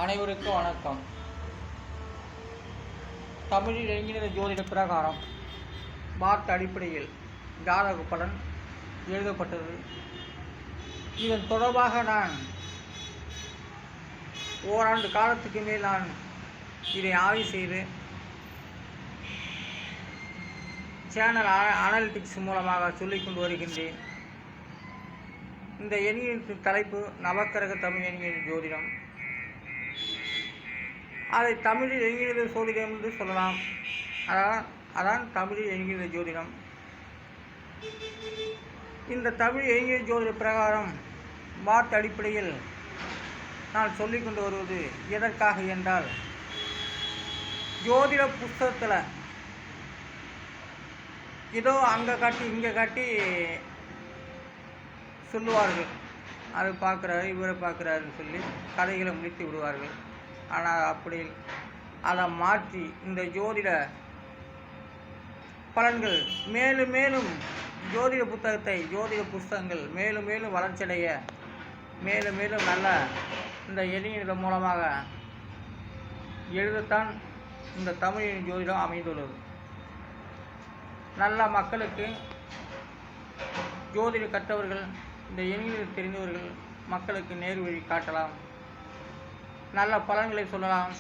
அனைவருக்கும் வணக்கம். தமிழில் என்கிற ஜோதிட பிரகாரம் வார்த்தை அடிப்படையில் ஜாதக பலன் எழுதப்பட்டது. இதன் தொடர்பாக நான் ஓராண்டு காலத்துக்கு மேல் நான் இதை ஆய்வு செய்து சேனல் அனாலிட்டிக்ஸ் மூலமாக சொல்லிக் கொண்டு வருகின்றேன். இந்த எண்ணின் தலைப்பு நவக்கிரக தமிழ் எண்ணின் ஜோதிடம். அதை தமிழில் எண்கிற ஜோதிடம் என்று சொல்லலாம். அதான் தமிழில் எண்கிற ஜோதிடம். இந்த தமிழ் எண்கிற ஜோதிட பிரகாரம் வார்த்தை அடிப்படையில் நான் சொல்லிக் கொண்டு வருவது எதற்காக என்றால், ஜோதிட புஸ்தகத்தில் ஏதோ அங்கே காட்டி இங்கே காட்டி சொல்லுவார்கள். அது பார்க்குறாரு, இவரை பார்க்குறாருன்னு சொல்லி கதைகளை முடித்து விடுவார்கள். ஆனால் அப்படி அதை மாற்றி இந்த ஜோதிட பலன்கள் மேலும் மேலும் ஜோதிட புஸ்தகங்கள் மேலும் மேலும் வளர்ச்சியடைய மேலும் மேலும் நல்ல இந்த எண்ணின் மூலமாக எழுதத்தான் இந்த தமிழின் ஜோதிடம் அமைந்துள்ளது. நல்ல மக்களுக்கு ஜோதிட கற்றவர்கள், இந்த எண்ணில் தெரிந்தவர்கள் மக்களுக்கு நேர் வழி காட்டலாம், நல்ல பலன்களை சொல்லலாம்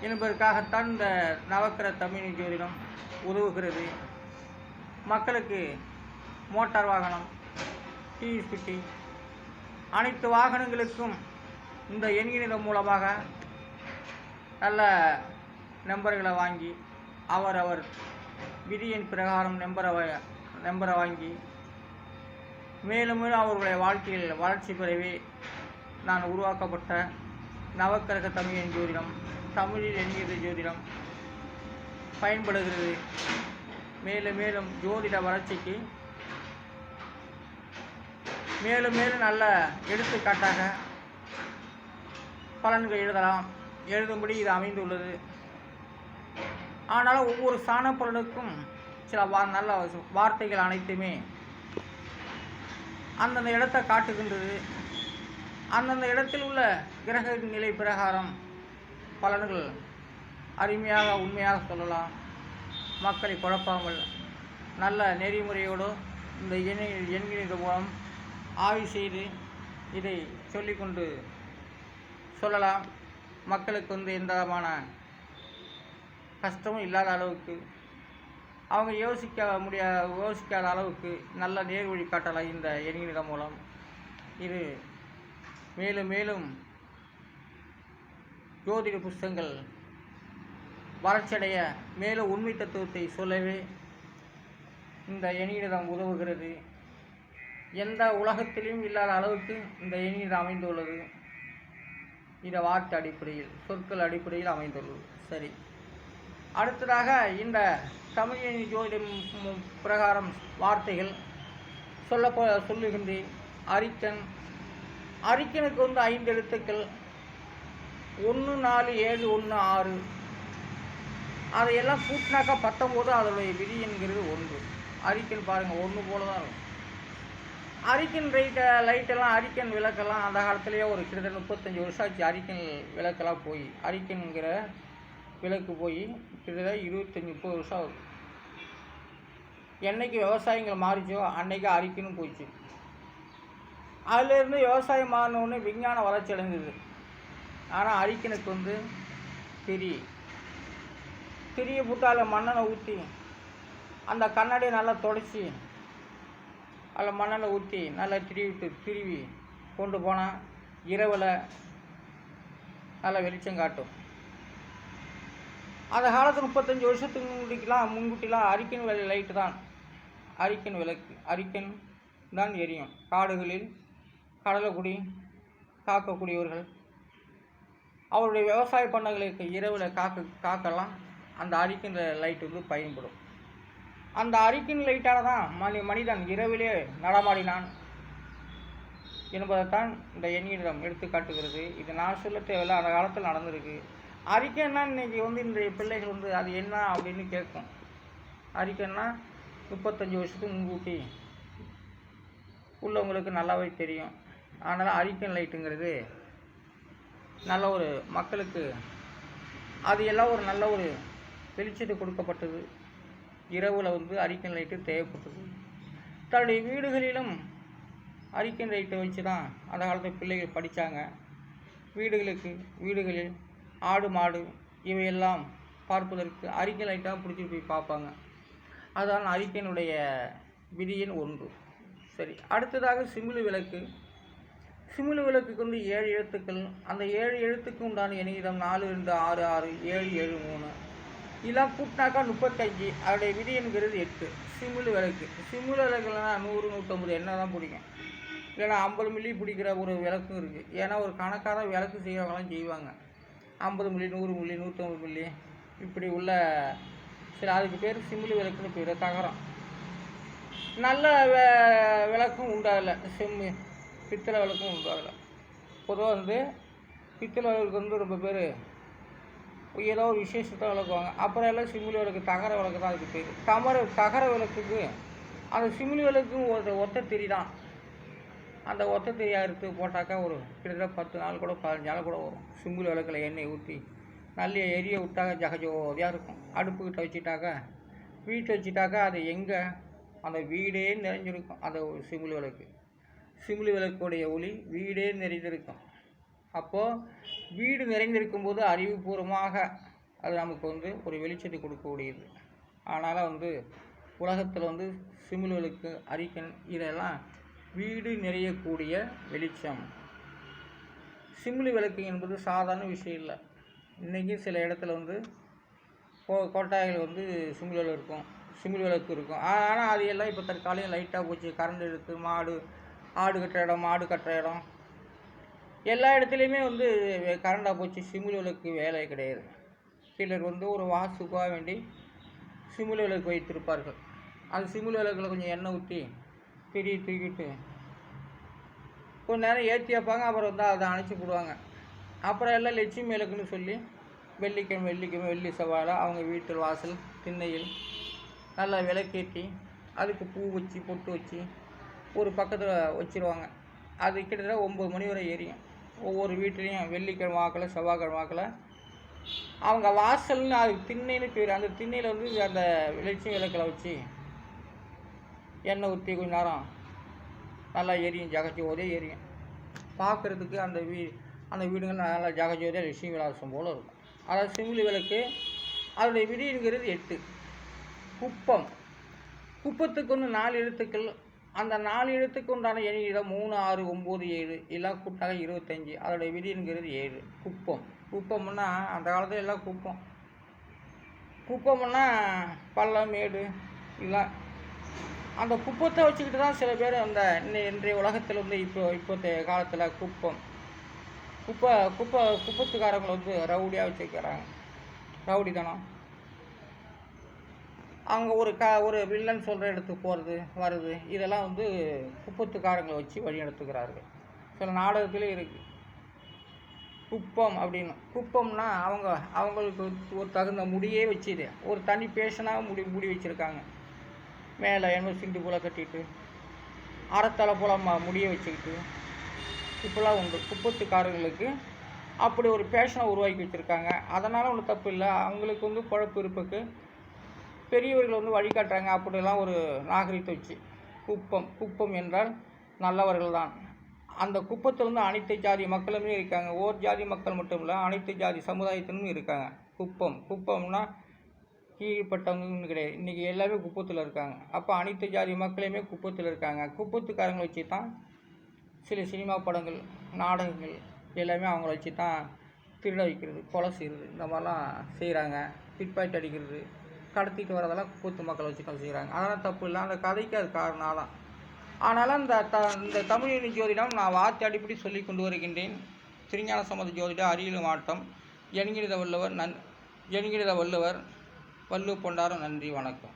என்பதற்காகத்தான் இந்த நவக்கிரக தமிழ் ஜோதிடம் உதவுகிறது. மக்களுக்கு மோட்டார் வாகனம், டிவிஸ்பிட்டி அனைத்து வாகனங்களுக்கும் இந்த எண்ணின் மூலமாக நல்ல நம்பர்களை வாங்கி அவர் விதியின் பிரகாரம் நம்பரை வாங்கி மேலும் மேலும் அவர்களுடைய வாழ்க்கையில் வளர்ச்சி பெறவே நான் உருவாக்கப்பட்ட நவக்கிரக தமிழ் ஜோதிடம், தமிழில் எண்கிற ஜோதிடம் பயன்படுகிறது. மேலும் மேலும் ஜோதிட வளர்ச்சிக்கு மேலும் மேலும் நல்ல எடுத்துக்காட்டாக பலன்கள் எழுதும்படி இது அமைந்துள்ளது. ஆனால் ஒவ்வொரு சாண பலனுக்கும் சில நல்ல வார்த்தைகள் அனைத்துமே அந்தந்த இடத்தை காட்டுகின்றது. அந்தந்த இடத்தில் உள்ள கிரக நிலை பிரகாரம் பலன்கள் அருமையாக உண்மையாக சொல்லலாம். மக்களை குழப்பாமல் நல்ல நெறிமுறையோடு இந்த எண்களின் மூலம் ஆய்வு செய்து இதை சொல்லிக்கொண்டு சொல்லலாம். மக்களுக்கு எந்த விதமான கஷ்டமும் இல்லாத அளவுக்கு, அவங்க யோசிக்காத அளவுக்கு நல்ல நேர் வழி காட்டலாம் இந்த எண்களின் மூலம். இது மேலும் மேலும் ஜோதிட புஸ்தகங்கள் வளர்ச்சியடைய மேலும் உண்மை தத்துவத்தை சொல்லவே இந்த எண்ணிடம் உதவுகிறது. எந்த உலகத்திலும் இல்லாத அளவுக்கு இந்த எண்ணிடம் அமைந்துள்ளது. இதை வார்த்தை அடிப்படையில், சொற்கள் அடிப்படையில் அமைந்துள்ளது. சரி, அடுத்ததாக இந்த தமிழ் எண்ணி ஜோதிடம் பிரகாரம் வார்த்தைகள் சொல்லுகின்றேன். அரிக்கனுக்கு 5 எழுத்துக்கள் 147116. அதையெல்லாம் கூட்டினாக்கா 19. அதனுடைய விதி என்கிறது 1. அரிக்கன் பாருங்கள் 1 போல தான் இருக்கும். அரிக்கன் லைட்டெல்லாம் அரிக்கன் விளக்கெல்லாம் அந்த காலத்துலேயே ஒரு கிட்டத்தட்ட 35 வருஷம் ஆச்சு. அரிக்கன் விளக்கெல்லாம் போய், அரிக்கனுங்கிற விளக்கு போய் கிட்டத்தட்ட 25-30 வருஷம் ஆகுது. என்னைக்கு விவசாயங்கள் மாறிச்சோ அன்னைக்கு அரிக்கனும் போயிடுச்சு. அதிலேருந்து விவசாயம் மாறினோடனே விஞ்ஞானம் வளர்ச்சி அடைந்தது. ஆனால் அரிக்கனுக்கு திரிய புட்டால மண்ணெண்ணை ஊற்றி அந்த கண்ணாடியை நல்லா தொடச்சி அதில் மண்ணெண்ணை ஊற்றி நல்லா திருவி கொண்டு போனால் இரவில் நல்லா வெளிச்சம் காட்டும். அந்த காலத்து 35 வருஷத்துக்கு முன்கூட்டிலாம் அரிக்கன் லைட்டு தான், அரிக்கன் விளக்கு, அரிக்கன் தான் எரியும். காடுகளில் கடலைக்குடி காக்கக்கூடியவர்கள் அவருடைய விவசாய பண்ணைகளுக்கு இரவில் காக்கலாம் அந்த அரிக்கன் லைட்டு பயன்படும். அந்த அரிக்கன் லைட்டால் தான் மனிதன் இரவிலே நடமாடினான் என்பதைத்தான் இந்த எண்ணிடம் எடுத்து காட்டுகிறது. இது நான் சொல்ல தேவையில்லை, அந்த காலத்தில் நடந்திருக்கு. அரிக்கன்னா இன்றைக்கி இன்றைய பிள்ளைகள் அது என்ன அப்படின்னு கேட்கும். அரிக்கன்னா 35 வருஷத்துக்கு முன்கூட்டி உள்ளவங்களுக்கு நல்லாவே தெரியும். அதனால் அரிக்கன் லைட்டுங்கிறது நல்ல ஒரு மக்களுக்கு அது எல்லாம் ஒரு நல்ல ஒரு வெளிச்சத்தை கொடுக்கப்பட்டது. இரவில் வந்து அரிக்கன் லைட்டு தேவைப்பட்டது. தன்னுடைய வீடுகளிலும் அரிக்கன் லைட்டை வச்சு தான் அந்த காலத்தில் பிள்ளைகள் படித்தாங்க. வீடுகளில் ஆடு மாடு இவையெல்லாம் பார்ப்பதற்கு அரிக்கன் லைட்டாக பிடிச்சிட்டு போய் பார்ப்பாங்க. அதுதான் அரிக்கனுடைய விதியின் ஒன்று. சரி, அடுத்ததாக சிமிழ் விளக்கு. சிமிழ் விளக்குக்கு வந்து 7 எழுத்துக்கள். அந்த 7 எழுத்துக்கு உண்டான எண்ணிடம் 4, 2, 6, 6, 7, 7, 3 இதெல்லாம் கூட்டினாக்கா 35. அதோடைய விதி என்கிறது 8. சிமிழ் விளக்கு. சிமிழ் விளக்குலனா 100, 150 என்ன தான் பிடிக்கும். இல்லைன்னா 50 மில்லி பிடிக்கிற ஒரு விளக்கும் இருக்குது. ஏன்னா ஒரு கணக்கான விளக்கு செய்கிறவங்களாம் செய்வாங்க. 50 மில்லி, 100 மில்லி, 150 மில்லி இப்படி உள்ள சரி, அதுக்கு பேர் சிமிழ் விளக்குன்னு பேர். தகரம் நல்ல விளக்கும் உண்டாகலை. பித்தளை விளக்கும் உண்டாகலை. பொதுவாக வந்து பித்தளை விளக்கு வந்து ரொம்ப பேர் ஏதோ ஒரு விசேஷத்தை விளக்குவாங்க. அப்புறம் எல்லாம் சிமிழ் விளக்கு, தகர விளக்கு தான் அதுக்கு பேர். தகர விளக்குக்கு அந்த சிமிழ் விளக்கும் ஒத்த திரி தான். அந்த ஒத்த திரியாக எடுத்து போட்டாக்கா ஒரு கிட்டத்தட்ட 10 நாள் கூட 15 நாள் கூட வரும். சிமிழ் விளக்கில் எண்ணெய் ஊற்றி நல்ல எரிய விட்டாக்க ஜகஜோதியாக இருக்கும். அடுப்புக்கிட்ட வச்சுட்டாக்கா வீட்டில் வச்சுட்டாக்கா அது எங்கே அந்த வீடே நிறைஞ்சிருக்கும். அந்த சிமிழ் விளக்கு, சிமிழ் விளக்குடைய ஒளி வீடே நிறைந்திருக்கும். அப்போது வீடு நிறைந்திருக்கும் போது அறிவுபூர்வமாக அது நமக்கு வந்து ஒரு வெளிச்சத்தை கொடுக்கக்கூடியது. அதனால் வந்து உலகத்தில் வந்து சிமிழ் விளக்கு, அரிக்கன் இதெல்லாம் வீடு நிறையக்கூடிய வெளிச்சம். சிமிழ் விளக்கு என்பது சாதாரண விஷயம் இல்லை. இன்றைக்கி சில இடத்துல வந்து கோட்டாயில் வந்து சிமிழ் விளக்கு இருக்கும். ஆனால் அது எல்லாம் இப்போ தற்காலிகம் லைட்டாக போச்சு. கரண்ட் எடுத்து ஆடு கட்டுற இடம், மாடு கட்டுற இடம் எல்லா இடத்துலையுமே வந்து கரண்டாக போச்சு. சிமிழ் விளக்கு வேலை கிடையாது. சிலர் வந்து ஒரு வாசுக்காக வேண்டி சிமிழ் விளக்கு வைத்திருப்பார்கள். அந்த சிமிழ் விளக்கில் கொஞ்சம் எண்ணெய் ஊற்றி பெரிய தூக்கிட்டு கொஞ்ச நேரம் ஏற்றி வைப்பாங்க. அப்புறம் வந்து அதை அணைச்சி போடுவாங்க. அப்புறம் எல்லாம் லட்சுமி விளக்குன்னு சொல்லி வெள்ளிக்கிழமை வெள்ளி செவ்வாயில் அவங்க வீட்டு வாசல் திண்ணையில் நல்லா விளக்கேற்றி அதுக்கு பூ வச்சு பொட்டு வச்சு ஒரு பக்கத்தில் வச்சுருவாங்க. அது கிட்டத்தட்ட 9 மணி வரை எரியும். ஒவ்வொரு வீட்லேயும் வெள்ளிக்கிழமை வாக்கில் செவ்வாய்க்கிழமை வாக்கில் அவங்க வாசல்னு அது திண்ணைன்னு பேர். அந்த திண்ணையில் வந்து அந்த லட்சுமி விளக்கில் வச்சு எண்ணெய் ஊற்றி கொஞ்ச நேரம் நல்லா எரியும். ஜகஜோதியாக எரியும். பார்க்குறதுக்கு அந்த வீடுகள் நல்லா ஜகஜோதியாக லட்சுமி விலாசம் போல் இருக்கும். அதாவது சிமிழ் விளக்கு அதனுடைய விதிங்கிறது 8. குப்பத்துக்கு ஒன்று 4 எழுத்துக்கள். அந்த 4 எழுத்துக்கு உண்டான எண்ணிடம் 3, 6, 9, 7 எல்லாம் கூட்டாக 25. அதோடைய விதிங்கிறது 7. குப்பம்னா அந்த காலத்தில் எல்லாம் குப்பம்னா பள்ளம் மேடு இதெல்லாம். அந்த குப்பத்தை வச்சுக்கிட்டு தான் சில பேர் அந்த இன்றைய உலகத்தில் வந்து இப்போத்தைய காலத்தில் குப்பத்துக்காரங்களை வந்து ரவுடியாக வச்சுக்கிறாங்க. ரவுடித்தனம். அவங்க ஒரு வில்லன் சொல்கிற இடத்துக்கு போகிறது வருது இதெல்லாம் வந்து குப்பத்துக்காரங்களை வச்சு வழி நடத்துக்கிறார்கள். சில நாடகத்திலே இருக்குது குப்பம் அப்படின்னு. குப்பம்னா அவங்களுக்கு ஒரு தகுந்த முடியே வச்சுது. ஒரு தனி பேஷனாக முடி வச்சுருக்காங்க. மேலே என்ன சிண்டு போல் கட்டிட்டு அறத்தலை போல் முடிய வச்சுக்கிட்டு இப்போலாம் உண்டு. குப்பத்துக்காரர்களுக்கு அப்படி ஒரு பேஷனை உருவாக்கி வச்சுருக்காங்க. அதனால் ஒன்றும் தப்பு இல்லை. அவங்களுக்கு வந்து பழப்பு இருப்புக்கு பெரியவர்கள் வந்து வழிகாட்டுறாங்க. அப்படிலாம் ஒரு நாகரிகத்தை வச்சு குப்பம் என்றால் நல்லவர்கள் தான். அந்த குப்பத்தில் வந்து அனைத்து ஜாதி மக்களுமே இருக்காங்க. ஓர் ஜாதி மக்கள் மட்டும் இல்லை, அனைத்து ஜாதி சமுதாயத்திலும் இருக்காங்க. குப்பம்னா கீழ்பட்டவங்கன்னு கிடையாது. இன்றைக்கி எல்லாமே குப்பத்தில் இருக்காங்க. அப்போ அனைத்து ஜாதி மக்களையுமே குப்பத்தில் இருக்காங்க. குப்பத்துக்காரங்களை வச்சு தான் சில சினிமா படங்கள், நாடகங்கள் எல்லாமே அவங்கள வச்சு தான் திருட வைக்கிறது, கொலை செய்கிறது, இந்த மாதிரிலாம் செய்கிறாங்க. பிட்பாக்கெட் அடிக்கிறது, கடத்திட்டு வரதெல்லாம் குப்பத்து மக்களை வச்சு தான் செய்கிறாங்க. அதெல்லாம் தப்பு இல்லை. அந்த கதைக்கு அது காரணம் தான். ஆனாலும் இந்த தமிழ் ஜோதிடம் நான் வார்த்தை அடிப்படி சொல்லி கொண்டு வருகின்றேன். திருஞான சம்பந்த ஜோதிடம், அரியலூர் மாவட்டம். என்கிற வள்ளுவர் வள்ளுவ பொண்டாரம். நன்றி, வணக்கம்.